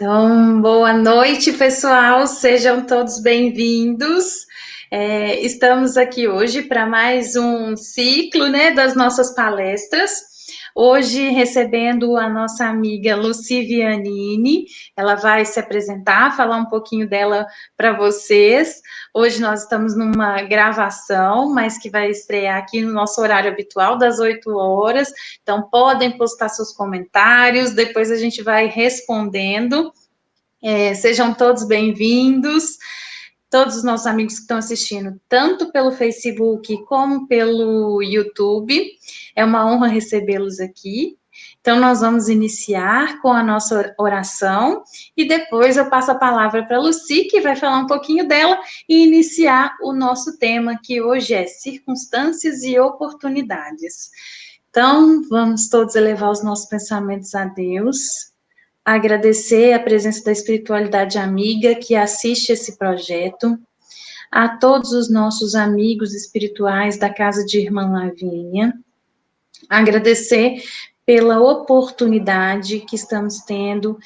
Então, boa noite, pessoal. Sejam todos bem-vindos. Estamos aqui hoje para mais um ciclo, né, das nossas palestras. Hoje recebendo a nossa amiga Lucy Vianini. Ela vai se apresentar, falar um pouquinho dela para vocês. Hoje nós estamos numa gravação, mas que vai estrear aqui no nosso horário habitual, das 8 horas. Então, podem postar seus comentários, depois a gente vai respondendo. Sejam todos bem-vindos, todos os nossos amigos que estão assistindo, tanto pelo Facebook como pelo YouTube. É uma honra recebê-los aqui. Então, nós vamos iniciar com a nossa oração e depois eu passo a palavra para a Lucy, que vai falar um pouquinho dela e iniciar o nosso tema, que hoje é circunstâncias e oportunidades. Então, vamos todos elevar os nossos pensamentos a Deus, agradecer a presença da espiritualidade amiga que assiste esse projeto, a todos os nossos amigos espirituais da Casa de Irmã Lavínia, agradecer pela oportunidade que estamos tendo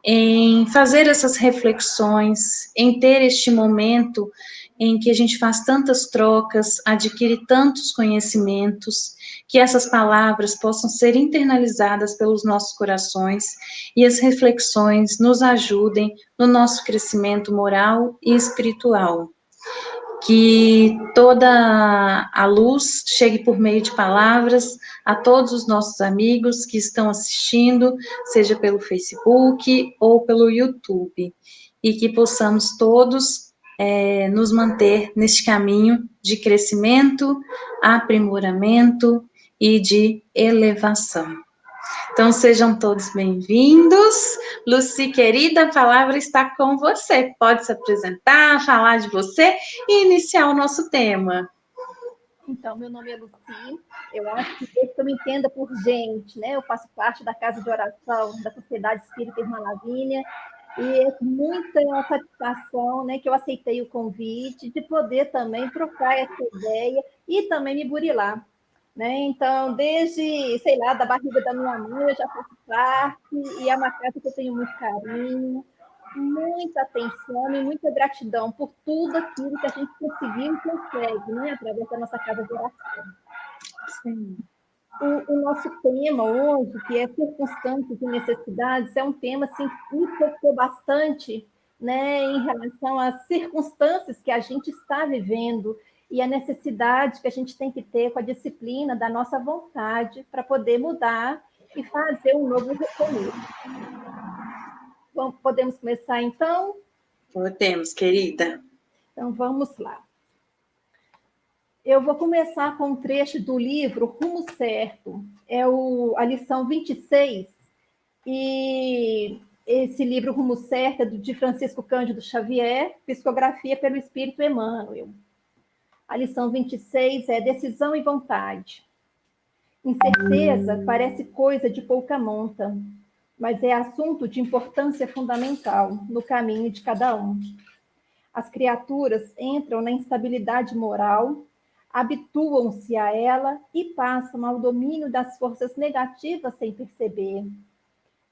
em fazer essas reflexões, em ter este momento em que a gente faz tantas trocas, adquire tantos conhecimentos, que essas palavras possam ser internalizadas pelos nossos corações e as reflexões nos ajudem no nosso crescimento moral e espiritual. Que toda a luz chegue por meio de palavras a todos os nossos amigos que estão assistindo, seja pelo Facebook ou pelo YouTube, e que possamos todos nos manter neste caminho de crescimento, aprimoramento e de elevação. Então, sejam todos bem-vindos. Lucy, querida, a palavra está com você. Pode se apresentar, falar de você e iniciar o nosso tema. Então, meu nome é Lucy. Eu acho que desde que eu me entenda por gente, né? Eu faço parte da Casa de Oração da Sociedade Espírita Irmã Lavínia, e é com muita satisfação, né, que eu aceitei o convite de poder também trocar essa ideia e também me burilar. Né? Então, desde, sei lá, da barriga da minha mãe, eu já faço parte, e é uma casa que eu tenho muito carinho, muita atenção e muita gratidão por tudo aquilo que a gente conseguiu e consegue, né? Através da nossa casa de oração. Sim. O nosso tema hoje, que é circunstâncias e necessidades, é um tema assim, que me tocou bastante, né, em relação às circunstâncias que a gente está vivendo e a necessidade que a gente tem que ter com a disciplina da nossa vontade para poder mudar e fazer um novo recomeço. Bom, podemos começar, então? Podemos, querida. Então, vamos lá. Eu vou começar com um trecho do livro Rumo Certo, a lição 26, e esse livro Rumo Certo é de Francisco Cândido Xavier, psicografia pelo Espírito Emmanuel. A lição 26 é decisão e vontade. Incerteza parece coisa de pouca monta, mas é assunto de importância fundamental no caminho de cada um. As criaturas entram na instabilidade moral, habituam-se a ela e passam ao domínio das forças negativas sem perceber.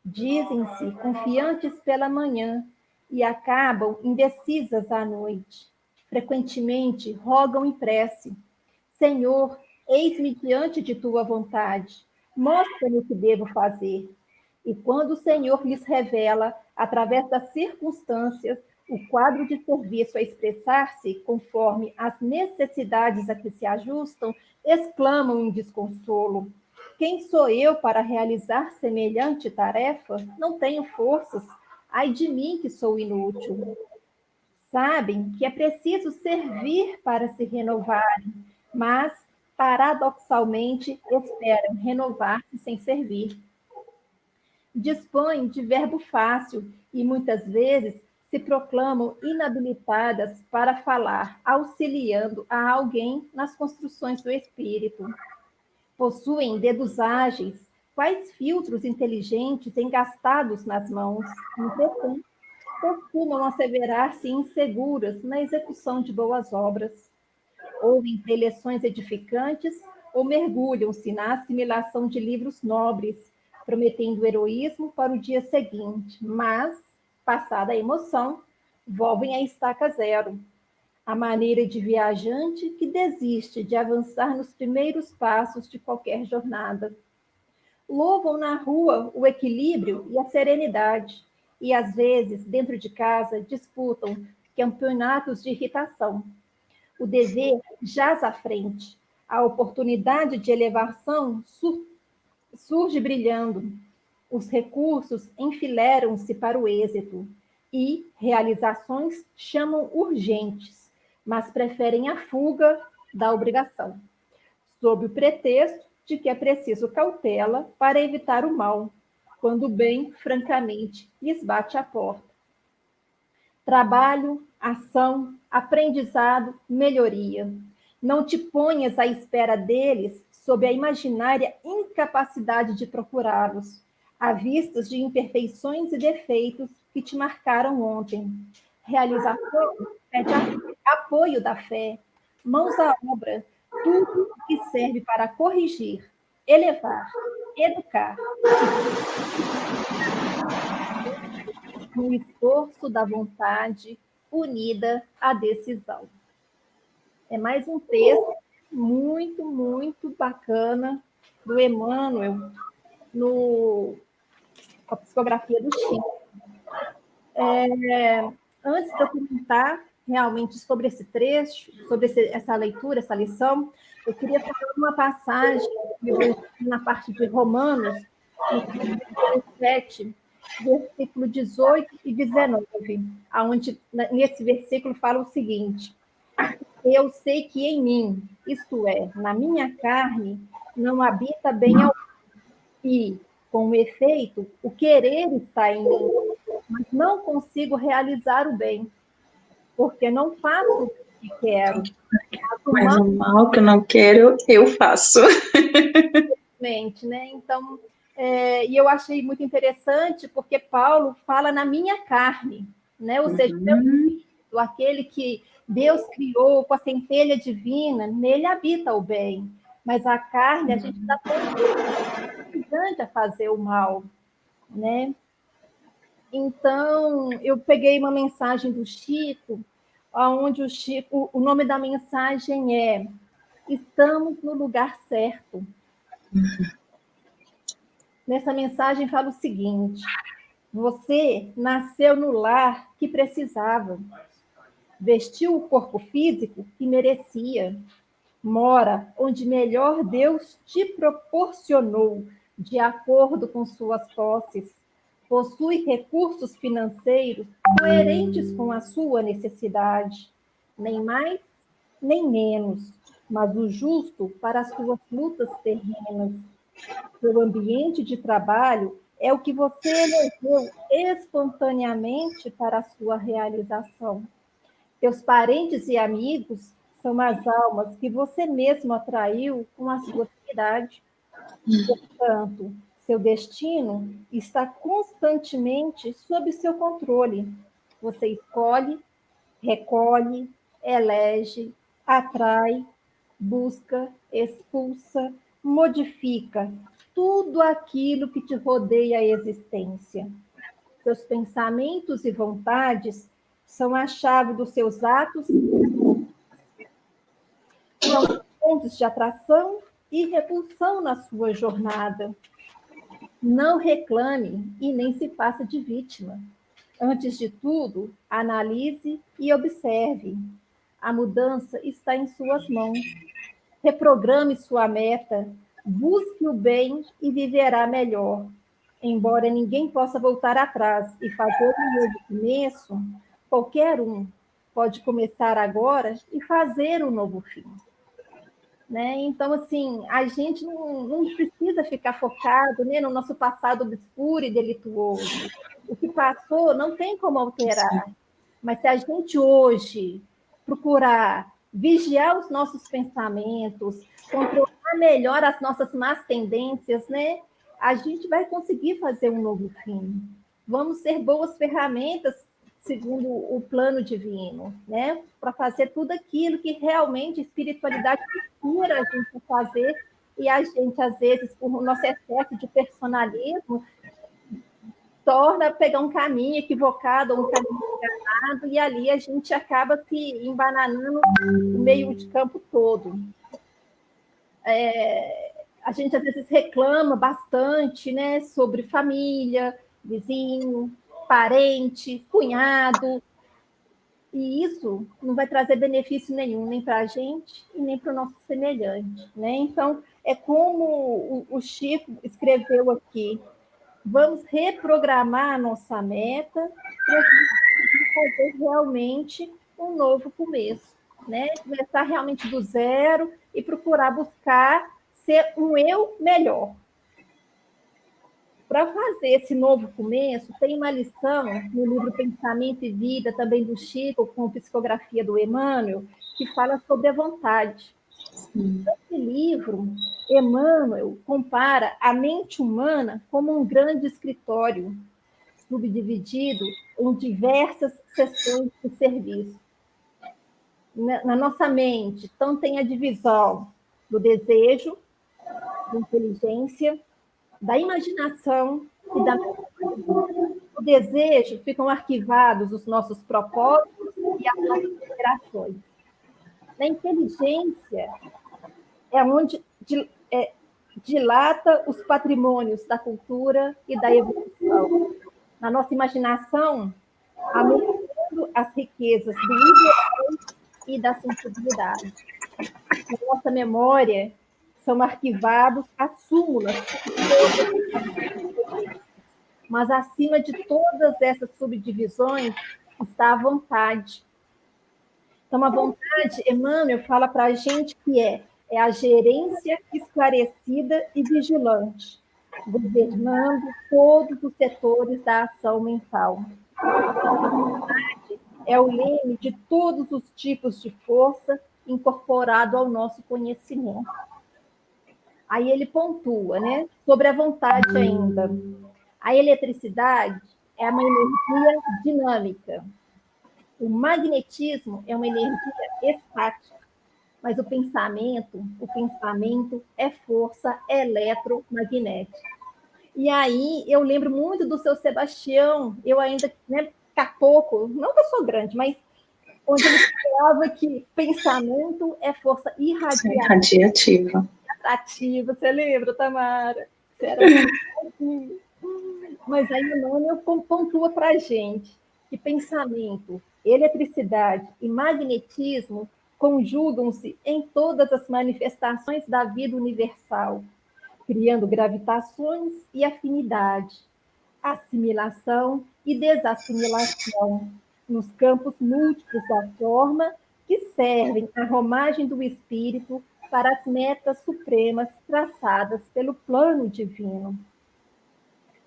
Dizem-se confiantes pela manhã e acabam indecisas à noite. Frequentemente rogam em prece: Senhor, eis-me diante de tua vontade, mostra-me o que devo fazer. E quando o Senhor lhes revela, através das circunstâncias, o quadro de serviço a expressar-se conforme as necessidades a que se ajustam, exclamam em desconsolo: quem sou eu para realizar semelhante tarefa? Não tenho forças. Ai de mim que sou inútil. Sabem que é preciso servir para se renovarem, mas, paradoxalmente, esperam renovar-se sem servir. Dispõem de verbo fácil e, muitas vezes, se proclamam inabilitadas para falar, auxiliando a alguém nas construções do espírito. Possuem dedos ágeis, quais filtros inteligentes engastados nas mãos. Entretanto, costumam asseverar-se inseguras na execução de boas obras. Ouvem preleções edificantes ou mergulham-se na assimilação de livros nobres, prometendo heroísmo para o dia seguinte, mas Passada a emoção, volvem à estaca zero, a maneira de viajante que desiste de avançar nos primeiros passos de qualquer jornada. Louvam na rua o equilíbrio e a serenidade, e às vezes, dentro de casa, disputam campeonatos de irritação. O dever jaz à frente, a oportunidade de elevação surge brilhando. Os recursos enfileiram-se para o êxito e realizações chamam urgentes, mas preferem a fuga da obrigação, sob o pretexto de que é preciso cautela para evitar o mal, quando o bem, francamente, lhes bate à porta. Trabalho, ação, aprendizado, melhoria. Não te ponhas à espera deles sob a imaginária incapacidade de procurá-los, à vistas de imperfeições e defeitos que te marcaram ontem. Realização pede apoio da fé, mãos à obra, tudo que serve para corrigir, elevar, educar. No esforço da vontade unida à decisão. É mais um texto muito, muito bacana do Emmanuel, com a psicografia do Chico. Antes de eu comentar realmente sobre esse trecho, sobre essa leitura, essa lição, eu queria falar uma passagem na parte de Romanos, no capítulo 7, versículo 18 e 19, onde nesse versículo fala o seguinte: eu sei que em mim, isto é, na minha carne, não habita bem algum, e, com efeito, o querer está em mim, mas não consigo realizar o bem, porque não faço o que quero. Mas o mal que eu não quero, eu faço. Né? Então, e eu achei muito interessante, porque Paulo fala na minha carne, né? Ou seja, aquele que Deus criou com a centelha divina, nele habita o bem. Mas a carne, a gente está tentando a fazer o mal, né? Então, eu peguei uma mensagem do Chico, onde o nome da mensagem é Estamos no lugar certo. Nessa mensagem fala o seguinte: você nasceu no lar que precisava, vestiu o corpo físico que merecia, mora onde melhor Deus te proporcionou, de acordo com suas posses, possui recursos financeiros coerentes com a sua necessidade, nem mais, nem menos, mas o justo para as suas lutas terrenas. Seu ambiente de trabalho é o que você elegeu espontaneamente para a sua realização. Teus parentes e amigos são as almas que você mesmo atraiu com a sua atividade. Portanto, seu destino está constantemente sob seu controle. Você escolhe, recolhe, elege, atrai, busca, expulsa, modifica tudo aquilo que te rodeia a existência. Seus pensamentos e vontades são a chave dos seus atos, são pontos de atração e repulsão na sua jornada. Não reclame e nem se faça de vítima. Antes de tudo, analise e observe. A mudança está em suas mãos. Reprograme sua meta, busque o bem e viverá melhor. Embora ninguém possa voltar atrás e fazer um novo começo, qualquer um pode começar agora e fazer um novo fim. Né? Então, assim, a gente não precisa ficar focado, né, no nosso passado obscuro e delituoso. O que passou não tem como alterar. Mas se a gente hoje procurar vigiar os nossos pensamentos, controlar melhor as nossas más tendências, né, a gente vai conseguir fazer um novo fim. Vamos ser boas ferramentas segundo o plano divino, né? Para fazer tudo aquilo que realmente a espiritualidade inspira a gente a fazer, e a gente, às vezes, por nosso excesso de personalismo, torna a pegar um caminho equivocado, um caminho enganado, e ali a gente acaba se embananando no meio de campo todo. A gente às vezes reclama bastante, né, sobre família, vizinho, parente, cunhado, e isso não vai trazer benefício nenhum, nem para a gente e nem para o nosso semelhante, né? Então, é como o Chico escreveu aqui: vamos reprogramar a nossa meta para fazer realmente um novo começo, né? Começar realmente do zero e procurar buscar ser um eu melhor. Para fazer esse novo começo, tem uma lição no livro Pensamento e Vida, também do Chico, com psicografia do Emmanuel, que fala sobre a vontade. Nesse livro, Emmanuel compara a mente humana como um grande escritório, subdividido em diversas seções de serviço. Na nossa mente, então, tem a divisão do desejo, da inteligência, da imaginação e da memória. O desejo ficam arquivados os nossos propósitos e as nossas aspirações. Na inteligência é onde dilata os patrimônios da cultura e da evolução. Na nossa imaginação, aumentando as riquezas do ideal e da sensibilidade. Na nossa memória, são arquivados as súmulas, mas acima de todas essas subdivisões está a vontade. Então, a vontade, Emmanuel fala para a gente que é a gerência esclarecida e vigilante, governando todos os setores da ação mental. A vontade é o leme de todos os tipos de força incorporado ao nosso conhecimento. Aí ele pontua, né, sobre a vontade ainda. A eletricidade é uma energia dinâmica. O magnetismo é uma energia estática. Mas o pensamento é força eletromagnética. E aí eu lembro muito do seu Sebastião, eu ainda, né, pouco, não que eu sou grande, mas onde ele falava que pensamento é força irradiativa. Atrativa. Você lembra, Tamara? Você era assim. Mas aí o Emmanuel pontua para a gente que pensamento, eletricidade e magnetismo conjugam-se em todas as manifestações da vida universal, criando gravitações e afinidade, assimilação e desassimilação, nos campos múltiplos da forma que servem à romagem do espírito para as metas supremas traçadas pelo plano divino.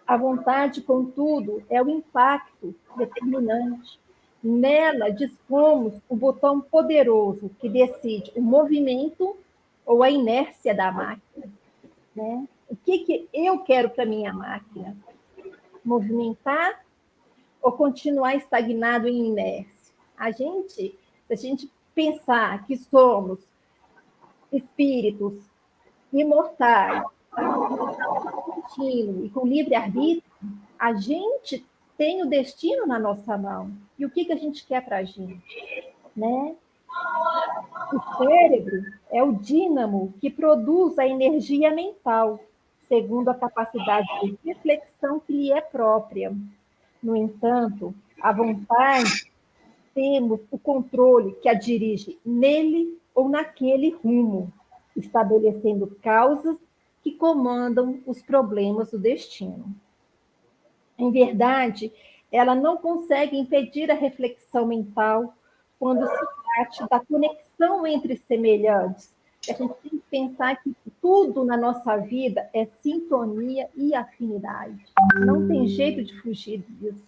A vontade, contudo, é o impacto determinante. Nela dispomos o botão poderoso que decide o movimento ou a inércia da máquina, né? O que eu quero para minha máquina? Movimentar ou continuar estagnado em inércia? Se a gente pensar que somos espíritos imortais, destino e com livre-arbítrio, a gente tem o destino na nossa mão. E o que a gente quer para a gente? Né? O cérebro é o dínamo que produz a energia mental, segundo a capacidade de reflexão que lhe é própria. No entanto, a vontade, temos o controle que a dirige nele ou naquele rumo, estabelecendo causas que comandam os problemas do destino. Em verdade, ela não consegue impedir a reflexão mental quando se trata da conexão entre semelhantes. A gente tem que pensar que tudo na nossa vida é sintonia e afinidade. Não tem jeito de fugir disso,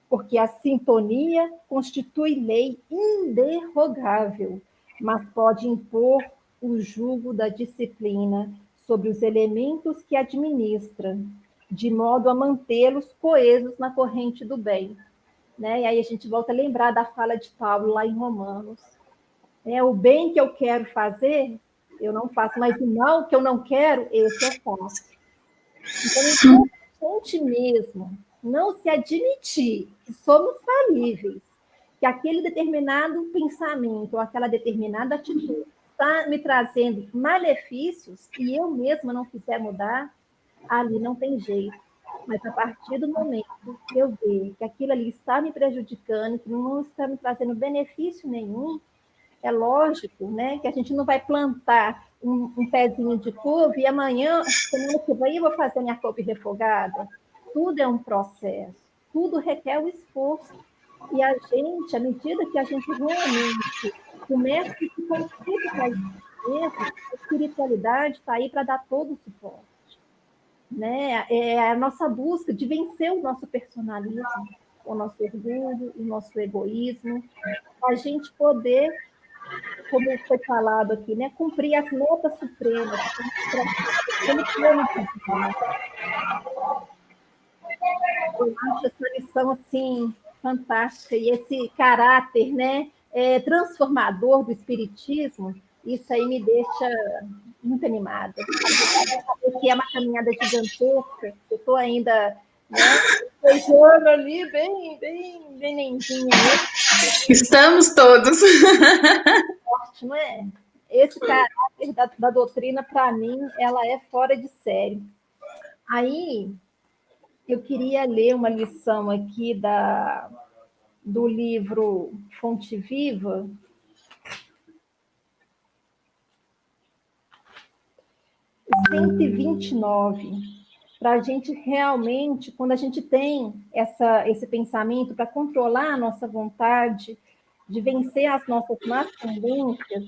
porque a sintonia constitui lei inderrogável, mas pode impor o jugo da disciplina sobre os elementos que administra, de modo a mantê-los coesos na corrente do bem. Né? E aí a gente volta a lembrar da fala de Paulo lá em Romanos. O bem que eu quero fazer, eu não faço, mas o mal que eu não quero, esse eu faço. Então, é importante mesmo não se admitir que somos falíveis, que aquele determinado pensamento ou aquela determinada atitude está me trazendo malefícios e eu mesma não quiser mudar, ali não tem jeito. Mas a partir do momento que eu ver que aquilo ali está me prejudicando, que não está me trazendo benefício nenhum, é lógico, né, que a gente não vai plantar um pezinho de couve e amanhã, semana que vem, eu vou fazer minha couve refogada. Tudo é um processo, tudo requer o esforço. E a gente, à medida que a gente realmente começa a se conscientizar mesmo, a espiritualidade está aí para dar todo o suporte. Né? É a nossa busca de vencer o nosso personalismo, o nosso orgulho, o nosso egoísmo, a gente poder, como foi falado aqui, né, cumprir as metas supremas, como plano de vida. Eu acho essa lição assim fantástica e esse caráter, né, transformador do espiritismo, isso aí me deixa muito animada. Apesar de saber que é uma caminhada gigantesca, eu estou ainda, né, beijando ali, bem nenenzinha mesmo. Estamos todos. Forte, não é? Esse caráter da doutrina, para mim, ela é fora de série. Aí, eu queria ler uma lição aqui do livro Fonte Viva, 129, para a gente realmente, quando a gente tem esse pensamento para controlar a nossa vontade, de vencer as nossas más tendências,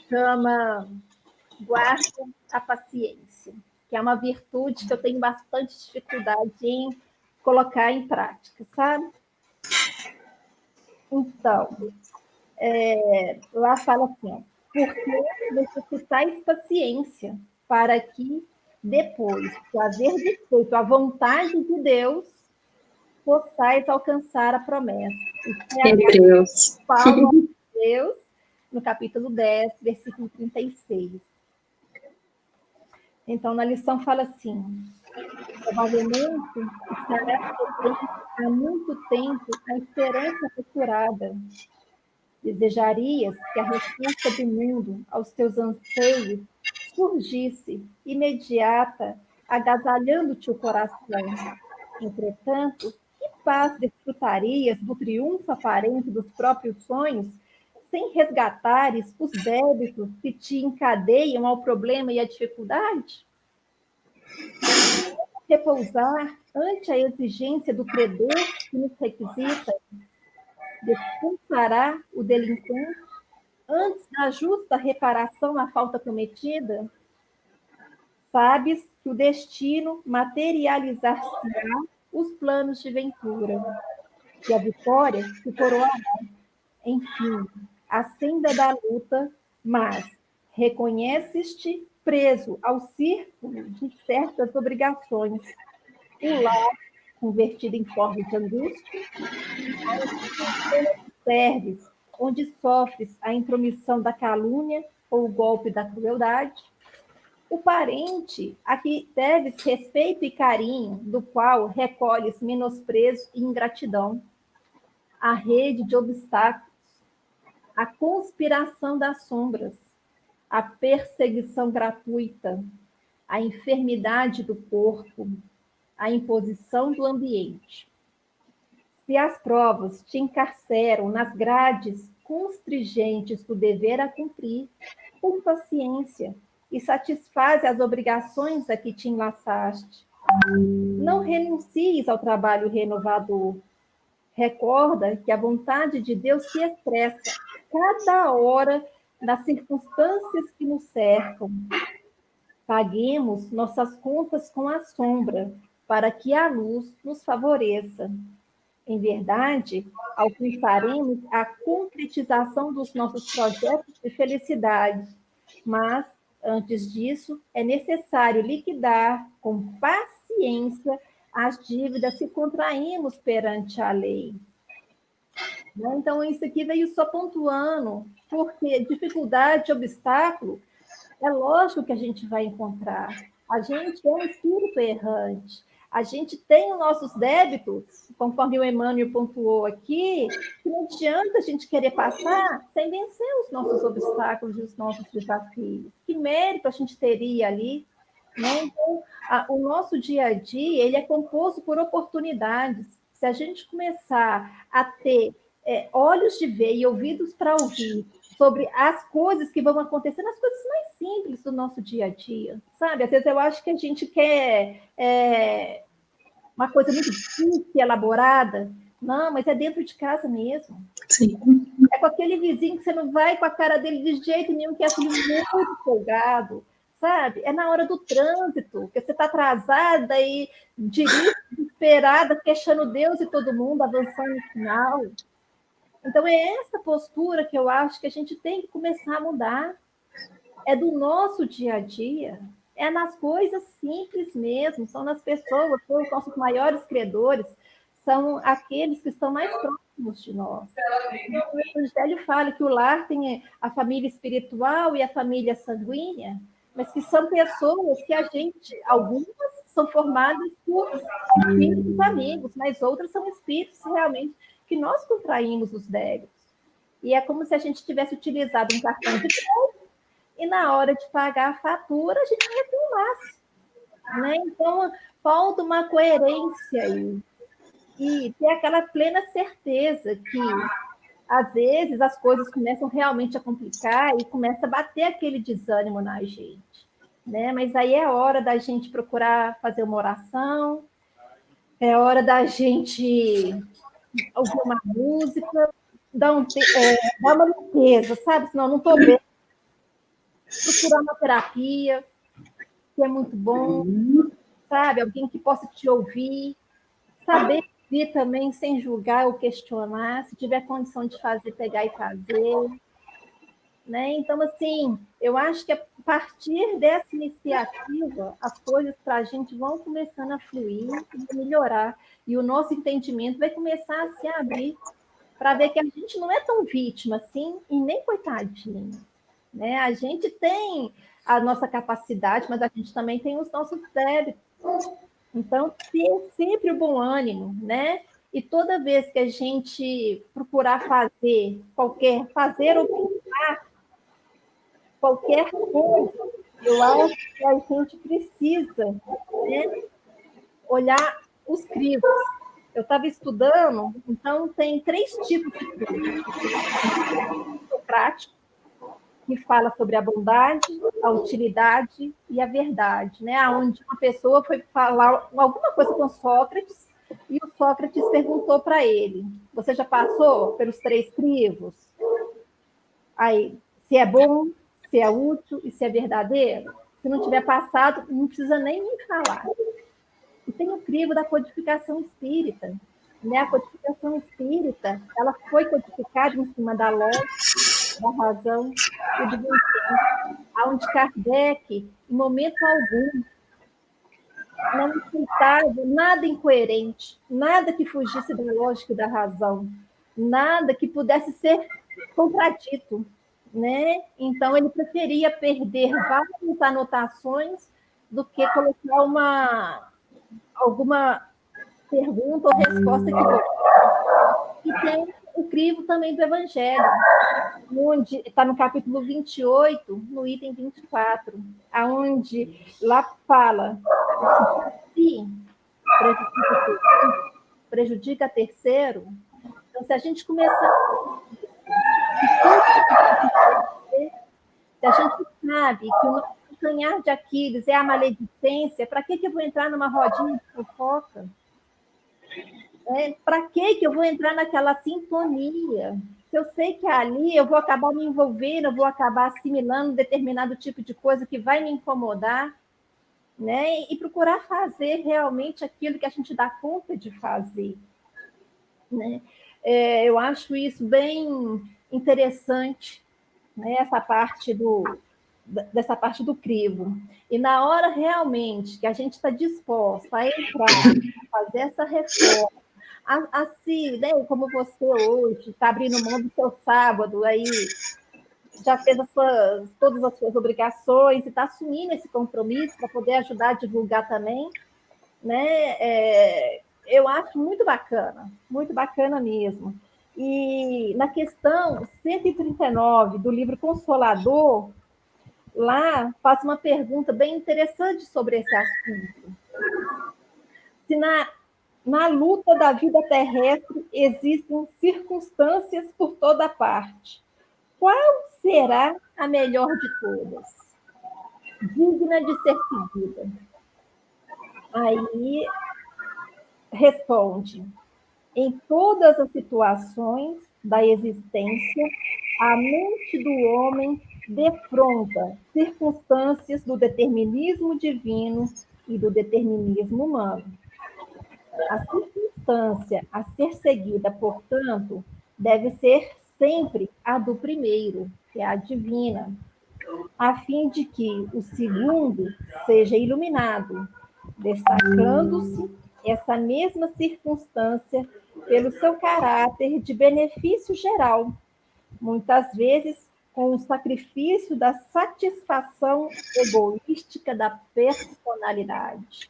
chama guarda a paciência, que é uma virtude que eu tenho bastante dificuldade em colocar em prática, sabe? Então, lá fala assim, ó, porque necessitais paciência para que depois de haver desfeito a vontade de Deus, possais alcançar a promessa. Isso é a Hebreus. Paulo de Deus, no capítulo 10, versículo 36. Então, na lição fala assim, provavelmente estará presente há muito tempo a esperança procurada. Desejarias que a resposta do mundo aos teus anseios surgisse imediata, agasalhando-te o coração. Entretanto, que paz desfrutarias do triunfo aparente dos próprios sonhos, sem resgatares os débitos que te encadeiam ao problema e à dificuldade? Repousar ante a exigência do credor que nos requisita, descansará o delinquente antes da justa reparação à falta cometida? Sabes que o destino materializar-se-á os planos de ventura, e a vitória se coroará, enfim, a senda da luta, mas reconheces-te preso ao círculo de certas obrigações, o lar convertido em forma de angústia, serves, onde sofres a intromissão da calúnia ou o golpe da crueldade, o parente a que deves respeito e carinho, do qual recolhes menosprezo e ingratidão, a rede de obstáculos, a conspiração das sombras, a perseguição gratuita, a enfermidade do corpo, a imposição do ambiente. Se as provas te encarceram nas grades constringentes do dever a cumprir, com paciência, e satisfaze as obrigações a que te enlaçaste. Não renuncies ao trabalho renovador. Recorda que a vontade de Deus se expressa cada hora nas circunstâncias que nos cercam. Paguemos nossas contas com a sombra, para que a luz nos favoreça. Em verdade, alcançaremos a concretização dos nossos projetos de felicidade, mas, antes disso, é necessário liquidar com paciência as dívidas que contraímos perante a lei. Então, isso aqui veio só pontuando, porque dificuldade, obstáculo, É lógico que a gente vai encontrar. A gente é um espírito errante. A gente tem os nossos débitos, conforme o Emmanuel pontuou aqui, que não adianta a gente querer passar sem vencer os nossos obstáculos e os nossos desafios. Que mérito a gente teria ali, né? Então, o nosso dia a dia ele é composto por oportunidades. Se a gente começar a ter olhos de ver e ouvidos para ouvir sobre as coisas que vão acontecer, as coisas mais simples do nosso dia a dia, sabe? Às vezes eu acho que a gente quer uma coisa muito difícil, elaborada. Não, mas é dentro de casa mesmo. Sim. É com aquele vizinho que você não vai com a cara dele de jeito nenhum, que acha ele muito folgado, sabe? É na hora do trânsito, que você está atrasada e dirige desesperada, queixando Deus e todo mundo, avançando no final. Então, é essa postura que eu acho que a gente tem que começar a mudar. É do nosso dia a dia, é nas coisas simples mesmo, são nas pessoas, são os nossos maiores credores, são aqueles que estão mais próximos de nós. Então, o Evangelho fala que o lar tem a família espiritual e a família sanguínea, mas que são pessoas que a gente, algumas são formadas por espíritos amigos, mas outras são espíritos realmente que nós contraímos os débitos. E é como se a gente tivesse utilizado um cartão de crédito e na hora de pagar a fatura a gente reclamasse. Né? Então, falta uma coerência aí. E ter aquela plena certeza que, às vezes, as coisas começam realmente a complicar e começa a bater aquele desânimo na gente. Né? Mas aí é hora da gente procurar fazer uma oração, é hora da gente ouvir uma música, dar uma limpeza, sabe? Senão não estou bem. Procurar uma terapia, que é muito bom, sabe? Alguém que possa te ouvir, saber ouvir também sem julgar ou questionar, se tiver condição de fazer, pegar e fazer. Né? Então, assim, eu acho que a partir dessa iniciativa, as coisas para a gente vão começando a fluir e melhorar. E o nosso entendimento vai começar a se abrir para ver que a gente não é tão vítima assim e nem coitadinho. Né? A gente tem a nossa capacidade, mas a gente também tem os nossos débitos. Então, ter sempre o bom ânimo, né? E toda vez que a gente procurar fazer ou pensar qualquer coisa, eu acho que a gente precisa, né, olhar os crivos. Eu estava estudando, então tem 3 tipos de crivo. O socrático, que fala sobre a bondade, a utilidade e a verdade, né? Onde uma pessoa foi falar alguma coisa com Sócrates e o Sócrates perguntou para ele: você já passou pelos 3 crivos? Aí, se é bom, se é útil e se é verdadeiro? Se não tiver passado, não precisa nem me falar. E tem o crivo da codificação espírita. Né? A codificação espírita, ela foi codificada em cima da lógica, da razão e do bom senso, onde Kardec, em momento algum, não aceitava nada incoerente, nada que fugisse da lógica e da razão, nada que pudesse ser contradito. Né? Então, ele preferia perder várias anotações do que colocar alguma pergunta ou resposta equivocada. E tem o crivo também do Evangelho, onde está no capítulo 28, no item 24, aonde lá fala se prejudica terceiro. Então, se a gente começar se a gente sabe que o nosso calcanhar de Aquiles é a maledicência, para que eu vou entrar numa rodinha de fofoca? Para que eu vou entrar naquela sintonia? Se eu sei que ali eu vou acabar me envolvendo, eu vou acabar assimilando determinado tipo de coisa que vai me incomodar, né? E procurar fazer realmente aquilo que a gente dá conta de fazer. Né? Eu acho isso bem interessante, né? Dessa parte do crivo. E na hora realmente que a gente está disposta a entrar, a fazer essa reforma, assim, né, como você hoje está abrindo mão do seu sábado aí já fez todas as suas obrigações e está assumindo esse compromisso para poder ajudar a divulgar também, né? Eu acho muito bacana mesmo. E na questão 139 do livro Consolador, lá faz uma pergunta bem interessante sobre esse assunto. Se na luta da vida terrestre existem circunstâncias por toda parte, qual será a melhor de todas? Digna de ser seguida. Aí responde: em todas as situações da existência, a mente do homem defronta circunstâncias do determinismo divino e do determinismo humano. A circunstância a ser seguida, portanto, deve ser sempre a do primeiro, que é a divina, a fim de que o segundo seja iluminado, destacando-se essa mesma circunstância pelo seu caráter de benefício geral, muitas vezes com o sacrifício da satisfação egoística da personalidade.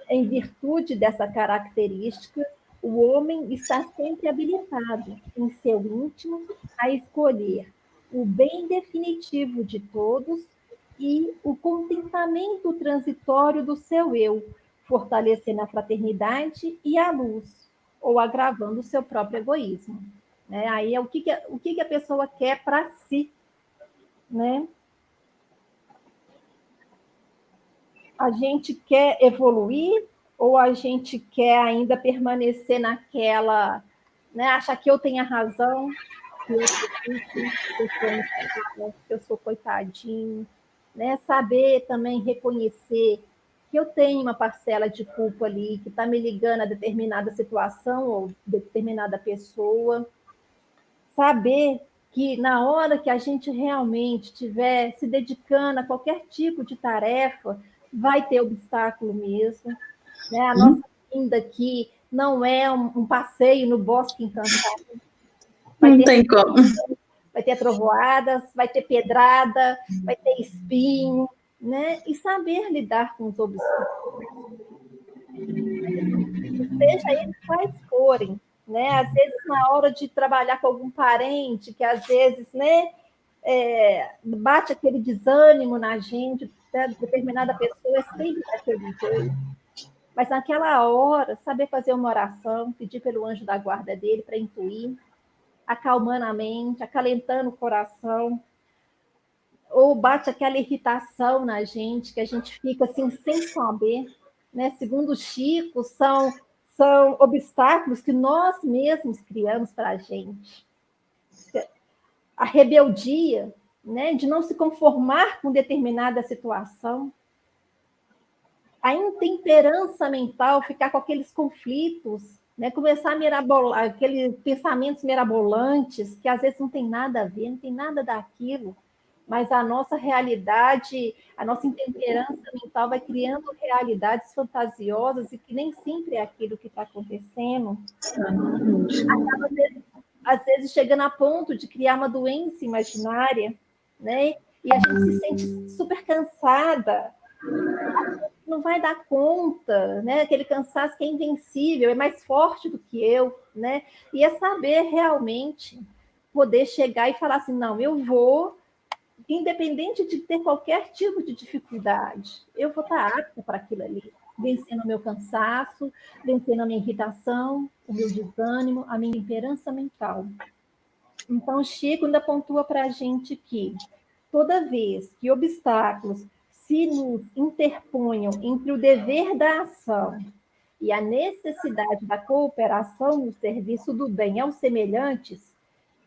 Em virtude dessa característica, o homem está sempre habilitado, em seu íntimo, a escolher o bem definitivo de todos e o contentamento transitório do seu eu, fortalecendo a fraternidade e a luz, ou agravando o seu próprio egoísmo. Né? Aí é o que a pessoa quer para si. Né? A gente quer evoluir ou a gente quer ainda permanecer naquela, né, achar que eu tenho a razão, que eu sou vítima, que eu sou incapaz, que eu sou coitadinho, né? Saber também reconhecer que eu tenho uma parcela de culpa ali, que está me ligando a determinada situação ou determinada pessoa. Saber que na hora que a gente realmente estiver se dedicando a qualquer tipo de tarefa, vai ter obstáculo mesmo. Né? A nossa vinda aqui não é um passeio no bosque encantado. Não tem como. Vai ter trovoadas, vai ter pedrada, vai ter espinho, né? E saber lidar com os obstáculos. Seja eles quais forem. Né? Às vezes, na hora de trabalhar com algum parente, que às vezes, né, bate aquele desânimo na gente, né? Determinada pessoa é sempre daquele jeito. Mas naquela hora, saber fazer uma oração, pedir pelo anjo da guarda dele para intuir, acalmando a mente, acalentando o coração, ou bate aquela irritação na gente, que a gente fica assim sem saber, né? Segundo o Chico, são obstáculos que nós mesmos criamos para a gente. A rebeldia, né? De não se conformar com determinada situação, a intemperança mental, ficar com aqueles conflitos, né? Começar a mirabolar, aqueles pensamentos mirabolantes, que às vezes não tem nada a ver, não tem nada daquilo, mas a nossa realidade, a nossa intemperança mental vai criando realidades fantasiosas e que nem sempre é aquilo que está acontecendo. Acaba, às vezes, chegando a ponto de criar uma doença imaginária, né? E a gente se sente super cansada, não vai dar conta, né? Aquele cansaço que é invencível, é mais forte do que eu, né? E é saber realmente poder chegar e falar assim, não, eu vou, independente de ter qualquer tipo de dificuldade, eu vou estar apta para aquilo ali, vencendo o meu cansaço, vencendo a minha irritação, o meu desânimo, a minha temperança mental. Então, Chico ainda pontua para a gente que toda vez que obstáculos se nos interponham entre o dever da ação e a necessidade da cooperação no serviço do bem aos semelhantes,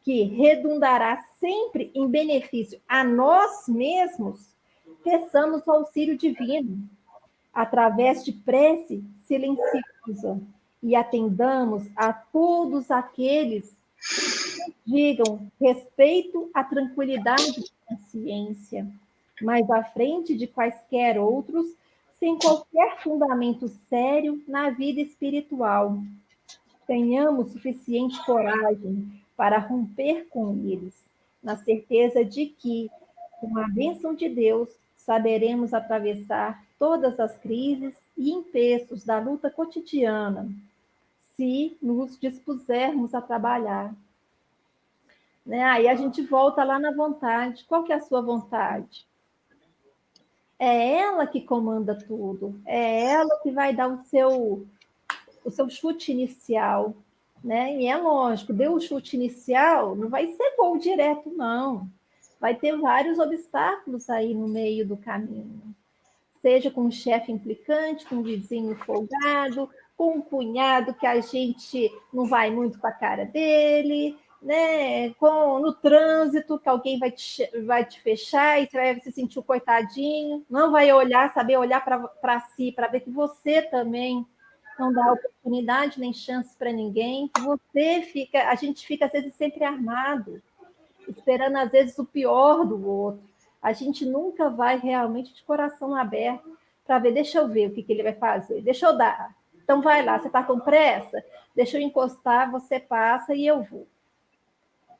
que redundará sempre em benefício a nós mesmos, peçamos o auxílio divino, através de prece silenciosa, e atendamos a todos aqueles que digam respeito à tranquilidade de consciência, mas à frente de quaisquer outros, sem qualquer fundamento sério na vida espiritual. Tenhamos suficiente coragem para romper com eles na certeza de que, com a bênção de Deus, saberemos atravessar todas as crises e empeços da luta cotidiana, se nos dispusermos a trabalhar. Né? Aí a gente volta lá na vontade. Qual que é a sua vontade? É ela que comanda tudo. É ela que vai dar o seu chute inicial. Né? E é lógico, deu o chute inicial, não vai ser gol direto, não. Vai ter vários obstáculos aí no meio do caminho. Seja com um chefe implicante, com um vizinho folgado, com um cunhado que a gente não vai muito com a cara dele, né? No trânsito, que alguém vai te fechar e você vai se sentir o coitadinho, não vai olhar, saber olhar para si, para ver que você também não dá oportunidade nem chance para ninguém, que a gente fica às vezes sempre armado, esperando às vezes o pior do outro. A gente nunca vai realmente de coração aberto para ver, deixa eu ver o que ele vai fazer, deixa eu dar. Então vai lá, você está com pressa? Deixa eu encostar, você passa e eu vou.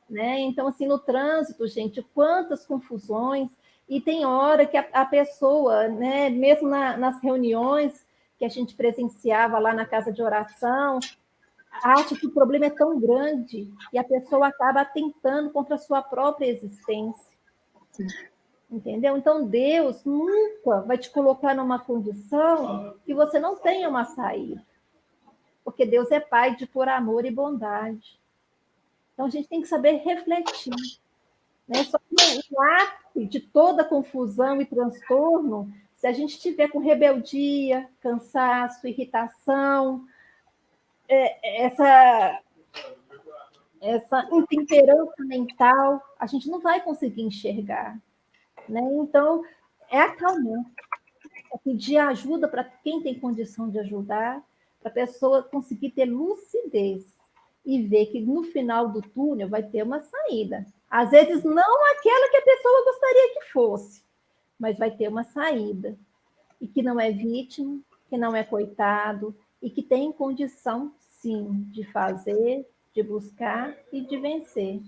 Né? Então, assim, no trânsito, gente, quantas confusões, e tem hora que a pessoa, né, mesmo nas reuniões que a gente presenciava lá na casa de oração, acha que o problema é tão grande e a pessoa acaba atentando contra a sua própria existência. Entendeu? Então, Deus nunca vai te colocar numa condição que você não tenha uma saída. Porque Deus é Pai de puro amor e bondade. Então, a gente tem que saber refletir. Né? Só que o ápice de toda confusão e transtorno, se a gente tiver com rebeldia, cansaço, irritação, essa intemperança mental, a gente não vai conseguir enxergar. Né? Então, é acalmar, é pedir ajuda para quem tem condição de ajudar, para a pessoa conseguir ter lucidez e ver que no final do túnel vai ter uma saída. Às vezes não aquela que a pessoa gostaria que fosse, mas vai ter uma saída. E que não é vítima, que não é coitado, e que tem condição, sim, de fazer, de buscar e de vencer.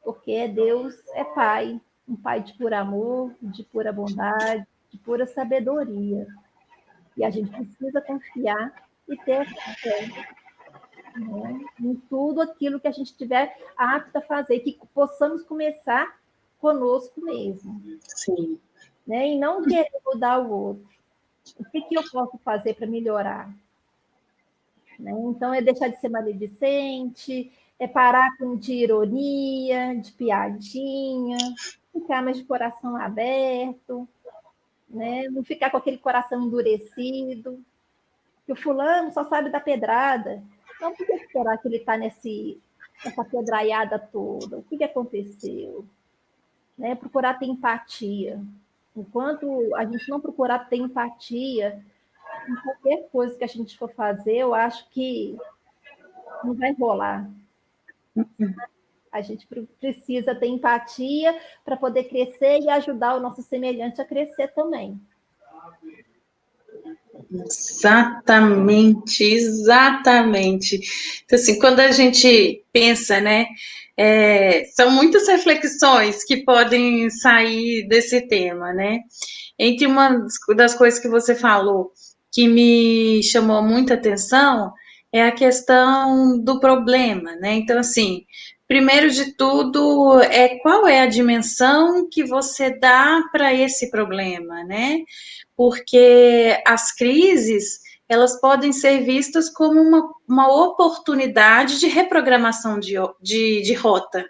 Porque Deus é Pai, um Pai de puro amor, de pura bondade, de pura sabedoria. E a gente precisa confiar e ter essa fé, né, em tudo aquilo que a gente tiver apto a fazer, que possamos começar conosco mesmo. Sim. Né, e não querer mudar o outro. O que eu posso fazer para melhorar? Né? Então, é deixar de ser maledicente, é parar de ironia, de piadinha, ficar mais de coração aberto, né? Não ficar com aquele coração endurecido, que o fulano só sabe da pedrada. Não, por que será que ele está nessa pedraiada toda? O que aconteceu? Né? Procurar ter empatia. Enquanto a gente não procurar ter empatia em qualquer coisa que a gente for fazer, eu acho que não vai rolar. A gente precisa ter empatia para poder crescer e ajudar o nosso semelhante a crescer também. Exatamente, exatamente. Então, assim, quando a gente pensa, né, são muitas reflexões que podem sair desse tema, né? Entre uma das coisas que você falou que me chamou muita atenção é a questão do problema, né? Então, assim, primeiro de tudo, qual é a dimensão que você dá para esse problema, né? Porque as crises, elas podem ser vistas como uma oportunidade de reprogramação de rota.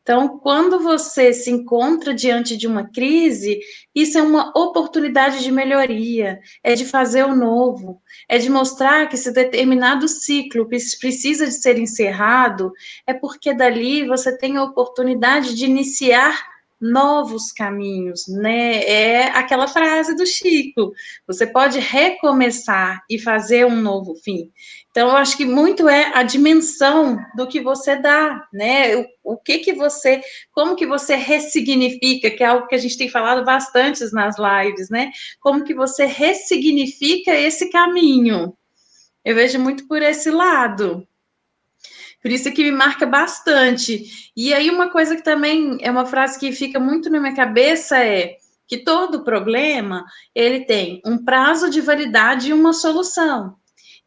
Então, quando você se encontra diante de uma crise, isso é uma oportunidade de melhoria, é de fazer o novo, é de mostrar que se determinado ciclo precisa de ser encerrado, é porque dali você tem a oportunidade de iniciar novos caminhos, né? É aquela frase do Chico, você pode recomeçar e fazer um novo fim. Então, eu acho que muito é a dimensão do que você dá, né? O que você, como que você ressignifica, que é algo que a gente tem falado bastante nas lives, né? Como que você ressignifica esse caminho? Eu vejo muito por esse lado. Por isso que me marca bastante. E aí, uma coisa que também é uma frase que fica muito na minha cabeça é que todo problema ele tem um prazo de validade e uma solução.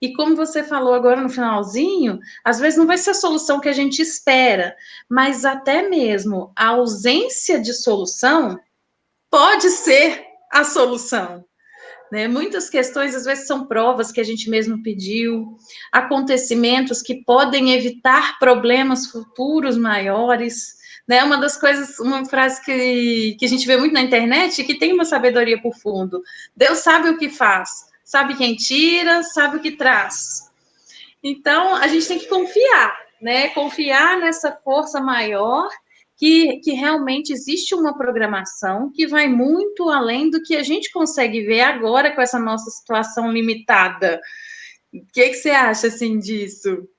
E como você falou agora no finalzinho, às vezes não vai ser a solução que a gente espera, mas até mesmo a ausência de solução pode ser a solução. Né? Muitas questões, às vezes, são provas que a gente mesmo pediu, acontecimentos que podem evitar problemas futuros maiores. Né? Uma das coisas, uma frase que a gente vê muito na internet, que tem uma sabedoria por fundo. Deus sabe o que faz, sabe quem tira, sabe o que traz. Então, a gente tem que confiar, né? Confiar nessa força maior que realmente existe uma programação que vai muito além do que a gente consegue ver agora com essa nossa situação limitada. O que você acha, assim, disso?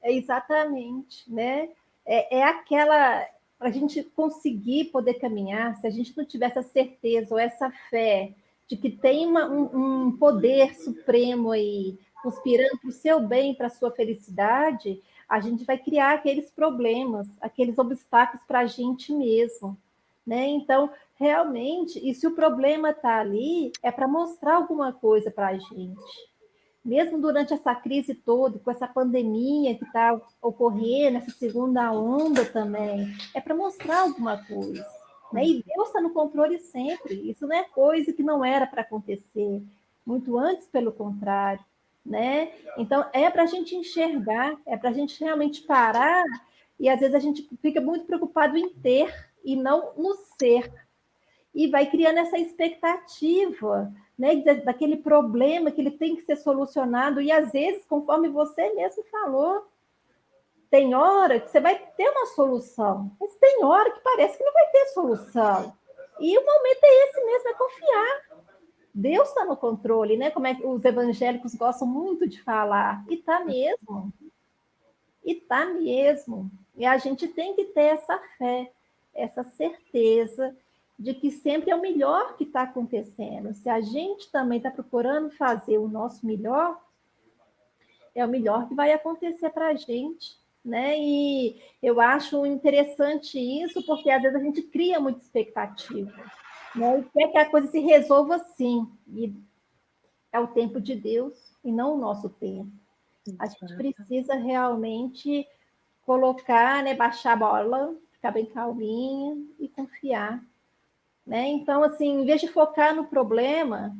Exatamente, né? É aquela... Para a gente conseguir poder caminhar, se a gente não tiver essa certeza ou essa fé de que tem um poder supremo aí conspirando para o seu bem, para a sua felicidade, a gente vai criar aqueles problemas, aqueles obstáculos para a gente mesmo, né? Então, realmente, e se o problema está ali, é para mostrar alguma coisa para a gente. Mesmo durante essa crise toda, com essa pandemia que está ocorrendo, essa segunda onda também, é para mostrar alguma coisa. Né? E Deus está no controle sempre. Isso não é coisa que não era para acontecer. Muito antes, pelo contrário. Né? Então, é para a gente enxergar, é para a gente realmente parar, e às vezes a gente fica muito preocupado em ter e não no ser. E vai criando essa expectativa, né, daquele problema que ele tem que ser solucionado, e às vezes, conforme você mesmo falou, tem hora que você vai ter uma solução, mas tem hora que parece que não vai ter solução. E o momento é esse mesmo, é confiar. Deus está no controle, né? Como é que os evangélicos gostam muito de falar. E está mesmo. E está mesmo. E a gente tem que ter essa fé, essa certeza de que sempre é o melhor que está acontecendo. Se a gente também está procurando fazer o nosso melhor, é o melhor que vai acontecer para a gente. Né? E eu acho interessante isso, porque às vezes a gente cria muita expectativa. Né? E quer que a coisa se resolva assim. E é o tempo de Deus e não o nosso tempo. A gente precisa realmente colocar, né, baixar a bola, ficar bem calminha e confiar. Né? Então, assim, em vez de focar no problema,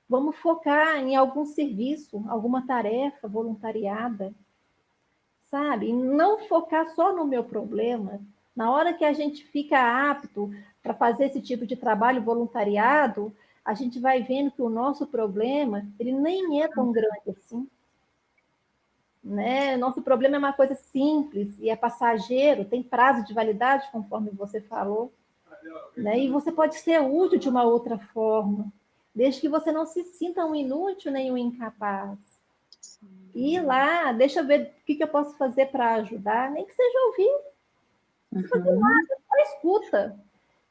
vamos focar em algum serviço, alguma tarefa voluntariada, sabe? E não focar só no meu problema. Na hora que a gente fica apto para fazer esse tipo de trabalho voluntariado, a gente vai vendo que o nosso problema, ele nem é tão grande assim. Né? Nosso problema é uma coisa simples e é passageiro, tem prazo de validade, conforme você falou. Né? E você pode ser útil de uma outra forma, desde que você não se sinta um inútil nem um incapaz. E lá, deixa eu ver o que eu posso fazer para ajudar, nem que seja ouvir. Não fazer nada, só escuta.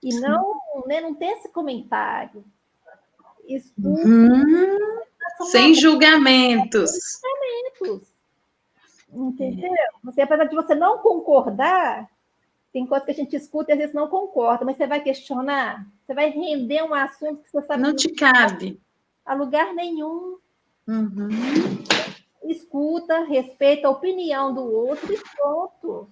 E não, né, não tem esse comentário. Escuta. Sem julgamentos. Entendeu? Você, apesar de você não concordar, tem coisas que a gente escuta e às vezes não concorda, mas você vai questionar, você vai render um assunto que você sabe não que te cabe a lugar nenhum. Escuta, respeita a opinião do outro e pronto.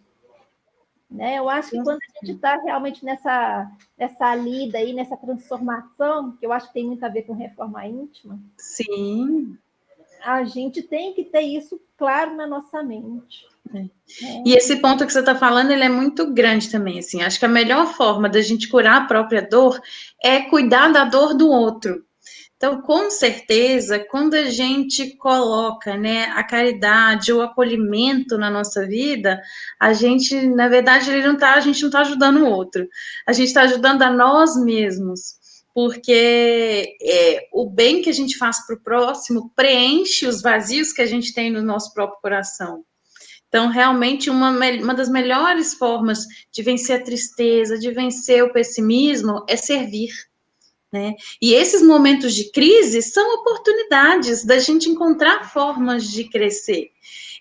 Né? Eu acho que quando a gente está realmente nessa lida aí, nessa transformação, que eu acho que tem muito a ver com reforma íntima, sim, a gente tem que ter isso claro na nossa mente. E esse ponto que você está falando, ele é muito grande também, assim, acho que a melhor forma da gente curar a própria dor é cuidar da dor do outro. Então, com certeza, quando a gente coloca, né, a caridade, o acolhimento na nossa vida, a gente, na verdade, a gente não está ajudando o outro, a gente está ajudando a nós mesmos, porque o bem que a gente faz para o próximo preenche os vazios que a gente tem no nosso próprio coração. Então, realmente, uma das melhores formas de vencer a tristeza, de vencer o pessimismo, é servir. Né? E esses momentos de crise são oportunidades da gente encontrar formas de crescer.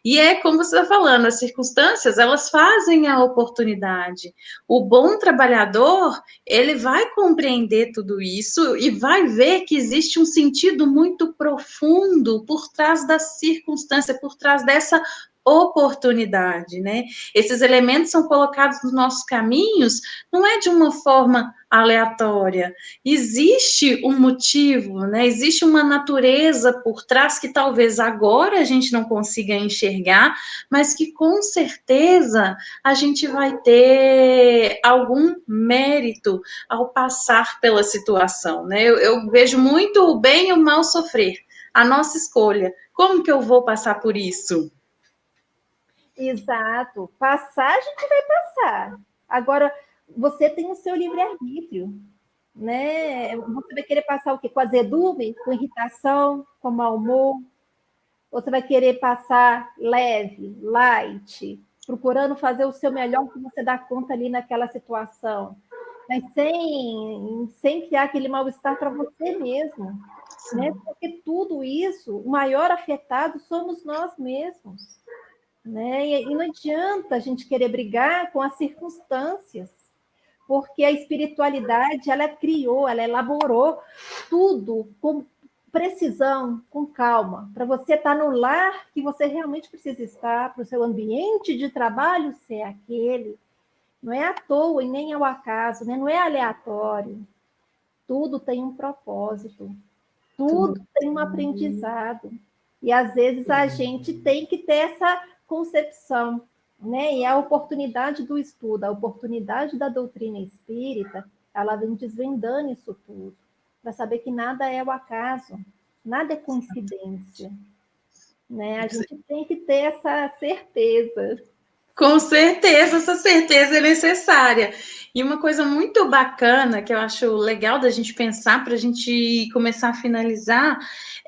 E é como você está falando, as circunstâncias, elas fazem a oportunidade. O bom trabalhador, ele vai compreender tudo isso e vai ver que existe um sentido muito profundo por trás da circunstância, por trás dessa oportunidade, né? Esses elementos são colocados nos nossos caminhos, não é de uma forma aleatória. Existe um motivo, né? Existe uma natureza por trás que talvez agora a gente não consiga enxergar, mas que com certeza a gente vai ter algum mérito ao passar pela situação, né? Eu vejo muito o bem e o mal sofrer, a nossa escolha. Como que eu vou passar por isso? Exato. Passar, a gente vai passar. Agora, você tem o seu livre-arbítrio, né? Você vai querer passar o quê? Com azedume, com irritação, com mau humor? Ou você vai querer passar leve, light, procurando fazer o seu melhor que você dá conta ali naquela situação, mas sem criar aquele mal-estar para você mesmo, né? Porque tudo isso, o maior afetado somos nós mesmos, né? E não adianta a gente querer brigar com as circunstâncias, porque a espiritualidade, ela criou, ela elaborou tudo com precisão, com calma, para você estar no lar que você realmente precisa estar, para o seu ambiente de trabalho ser aquele. Não é à toa e nem ao acaso, né? Não é aleatório. Tudo tem um propósito, tudo tem um aprendizado. E às vezes a gente tem que ter essa concepção, né? E a oportunidade do estudo, a oportunidade da doutrina espírita, ela vem desvendando isso tudo, para saber que nada é o acaso, nada é coincidência, né? A gente tem que ter essa certeza. Com certeza, essa certeza é necessária. E uma coisa muito bacana que eu acho legal da gente pensar para a gente começar a finalizar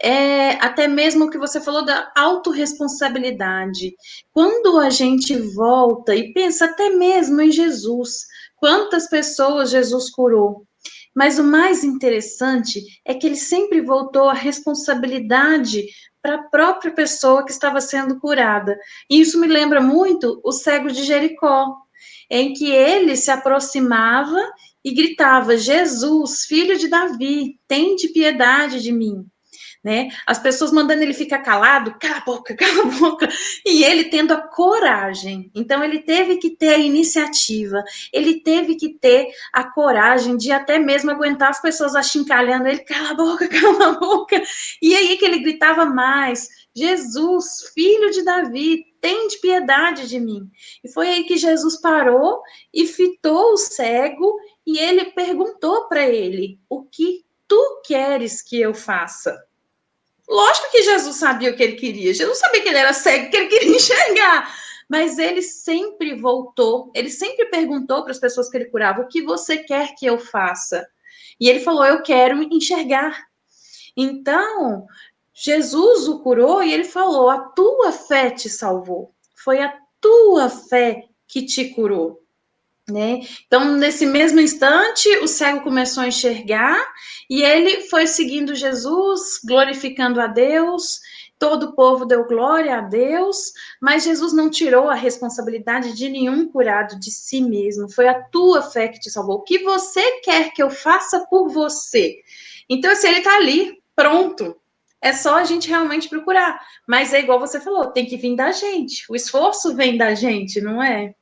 é até mesmo o que você falou da autorresponsabilidade. Quando a gente volta e pensa até mesmo em Jesus, quantas pessoas Jesus curou? Mas o mais interessante é que ele sempre voltou a responsabilidade para a própria pessoa que estava sendo curada. E isso me lembra muito o cego de Jericó, em que ele se aproximava e gritava: Jesus, filho de Davi, tende piedade de mim. Né? As pessoas mandando ele ficar calado, cala a boca, e ele tendo a coragem. Então ele teve que ter a iniciativa, ele teve que ter a coragem de até mesmo aguentar as pessoas achincalhando ele, cala a boca. E aí que ele gritava mais: Jesus, filho de Davi, tem de piedade de mim. E foi aí que Jesus parou e fitou o cego e ele perguntou para ele: o que tu queres que eu faça? Lógico que Jesus sabia o que ele queria. Jesus sabia que ele era cego, que ele queria enxergar. Mas ele sempre voltou, ele sempre perguntou para as pessoas que ele curava: o que você quer que eu faça? E ele falou: eu quero enxergar. Então, Jesus o curou e ele falou: a tua fé te salvou. Foi a tua fé que te curou. Né? Então, nesse mesmo instante, o cego começou a enxergar e ele foi seguindo Jesus, glorificando a Deus. Todo o povo deu glória a Deus, mas Jesus não tirou a responsabilidade de nenhum curado de si mesmo. Foi a tua fé que te salvou. O que você quer que eu faça por você? Então, assim, ele está ali, pronto. É só a gente realmente procurar. Mas é igual você falou, tem que vir da gente. O esforço vem da gente, não é?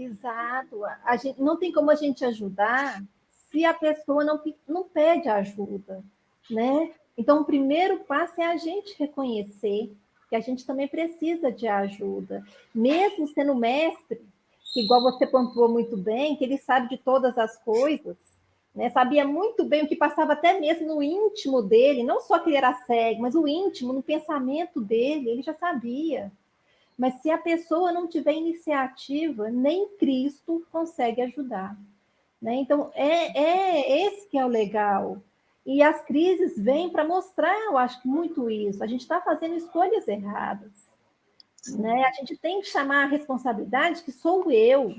Exato. A gente, não tem como a gente ajudar se a pessoa não pede ajuda, né? Então, o primeiro passo é a gente reconhecer que a gente também precisa de ajuda. Mesmo sendo mestre, que igual você pontuou muito bem, que ele sabe de todas as coisas, né? Sabia muito bem o que passava até mesmo no íntimo dele, não só que ele era cego, mas o íntimo, no pensamento dele, ele já sabia. Mas se a pessoa não tiver iniciativa, nem Cristo consegue ajudar. Né? Então, é esse que é o legal. E as crises vêm para mostrar, eu acho que muito isso. A gente está fazendo escolhas erradas. Né? A gente tem que chamar a responsabilidade que sou eu.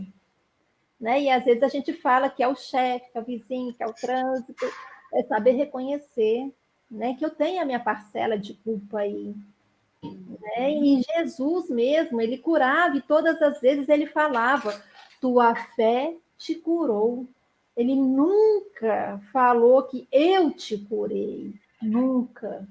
Né? E às vezes a gente fala que é o chefe, que é o vizinho, que é o trânsito. É saber reconhecer, né, que eu tenho a minha parcela de culpa aí. né? E Jesus mesmo, ele curava e todas as vezes ele falava: tua fé te curou. Ele nunca falou que eu te curei, nunca.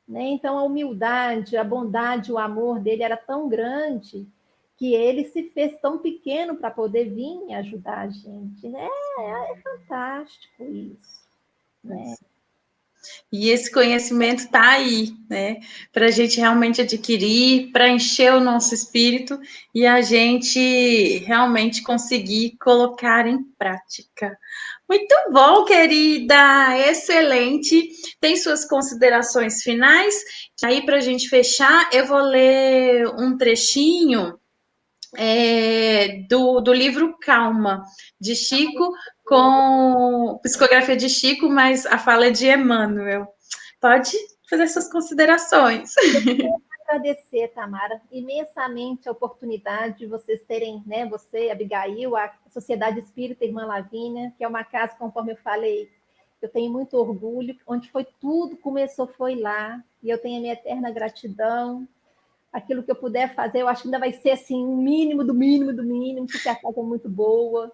Né? Então, a humildade, a bondade, o amor dele era tão grande que ele se fez tão pequeno para poder vir e ajudar a gente. Né? É fantástico isso. Né? E esse conhecimento está aí, né? Para a gente realmente adquirir, para encher o nosso espírito e a gente realmente conseguir colocar em prática. Muito bom, querida, excelente. Tem suas considerações finais? Aí, para a gente fechar, eu vou ler um trechinho do livro Calma, de Chico, com psicografia de Chico, mas a fala é de Emmanuel. Pode fazer suas considerações. Agradecer, Tamara, imensamente a oportunidade de vocês terem, né, você, Abigail, a Sociedade Espírita Irmã Lavínia, que é uma casa, conforme eu falei, eu tenho muito orgulho, onde foi tudo, começou foi lá, e eu tenho a minha eterna gratidão. Aquilo que eu puder fazer, eu acho que ainda vai ser assim, um mínimo do mínimo do mínimo, porque a casa é muito boa,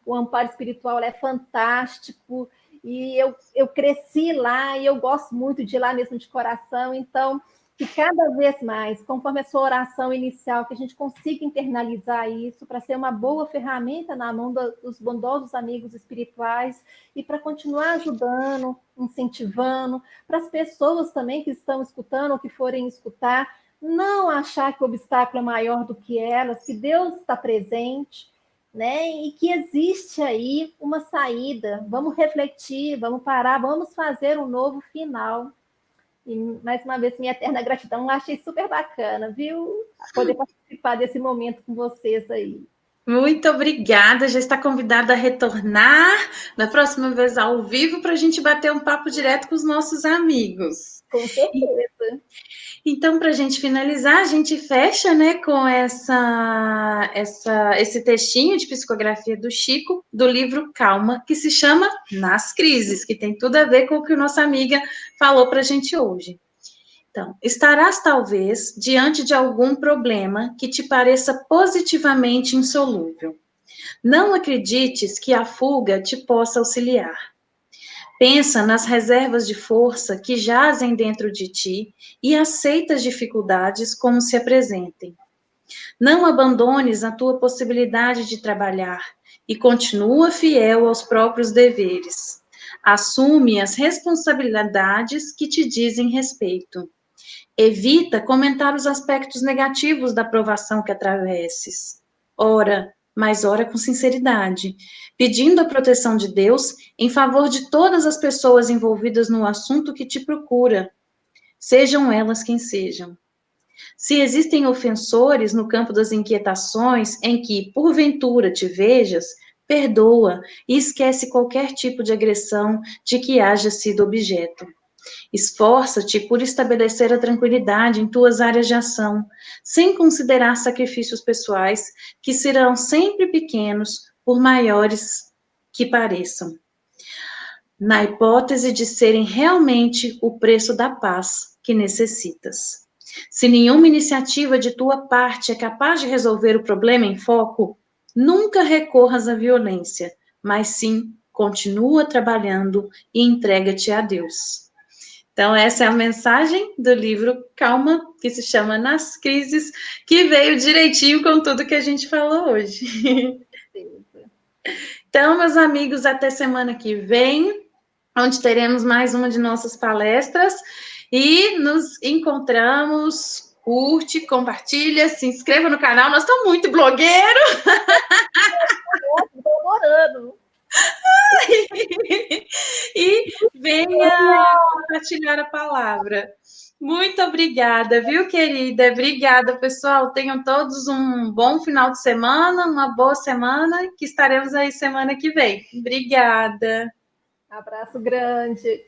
o amparo espiritual é fantástico, e eu cresci lá, e eu gosto muito de ir lá mesmo de coração, então que cada vez mais, conforme a sua oração inicial, que a gente consiga internalizar isso para ser uma boa ferramenta na mão dos bondosos amigos espirituais e para continuar ajudando, incentivando, para as pessoas também que estão escutando ou que forem escutar, não achar que o obstáculo é maior do que elas, que Deus está presente, né? E que existe aí uma saída. Vamos refletir, vamos parar, vamos fazer um novo final. E, mais uma vez, minha eterna gratidão. Achei super bacana, viu? Poder participar desse momento com vocês aí. Muito obrigada, já está convidada a retornar na próxima vez ao vivo para a gente bater um papo direto com os nossos amigos. Com certeza. Então, para a gente finalizar, a gente fecha, né, com esse textinho de psicografia do Chico, do livro Calma, que se chama Nas Crises, que tem tudo a ver com o que a nossa amiga falou para a gente hoje. Então, estarás talvez diante de algum problema que te pareça positivamente insolúvel. Não acredites que a fuga te possa auxiliar. Pensa nas reservas de força que jazem dentro de ti e aceita as dificuldades como se apresentem. Não abandones a tua possibilidade de trabalhar e continua fiel aos próprios deveres. Assume as responsabilidades que te dizem respeito. Evita comentar os aspectos negativos da provação que atravesses. Ora, mas ora com sinceridade, pedindo a proteção de Deus em favor de todas as pessoas envolvidas no assunto que te procura, sejam elas quem sejam. Se existem ofensores no campo das inquietações em que, porventura, te vejas, perdoa e esquece qualquer tipo de agressão de que haja sido objeto. Esforça-te por estabelecer a tranquilidade em tuas áreas de ação, sem considerar sacrifícios pessoais, que serão sempre pequenos, por maiores que pareçam, na hipótese de serem realmente o preço da paz que necessitas. Se nenhuma iniciativa de tua parte é capaz de resolver o problema em foco, nunca recorras à violência, mas sim continua trabalhando e entrega-te a Deus. Então, essa é a mensagem do livro Calma, que se chama Nas Crises, que veio direitinho com tudo que a gente falou hoje. Então, meus amigos, até semana que vem, onde teremos mais uma de nossas palestras. E nos encontramos. Curte, compartilha, se inscreva no canal. Nós estamos muito blogueiros. Estou adorando. E venha compartilhar a palavra. Muito obrigada, viu, querida? Obrigada, pessoal. Tenham todos um bom final de semana, uma boa semana, que estaremos aí semana que vem. Obrigada. Abraço grande.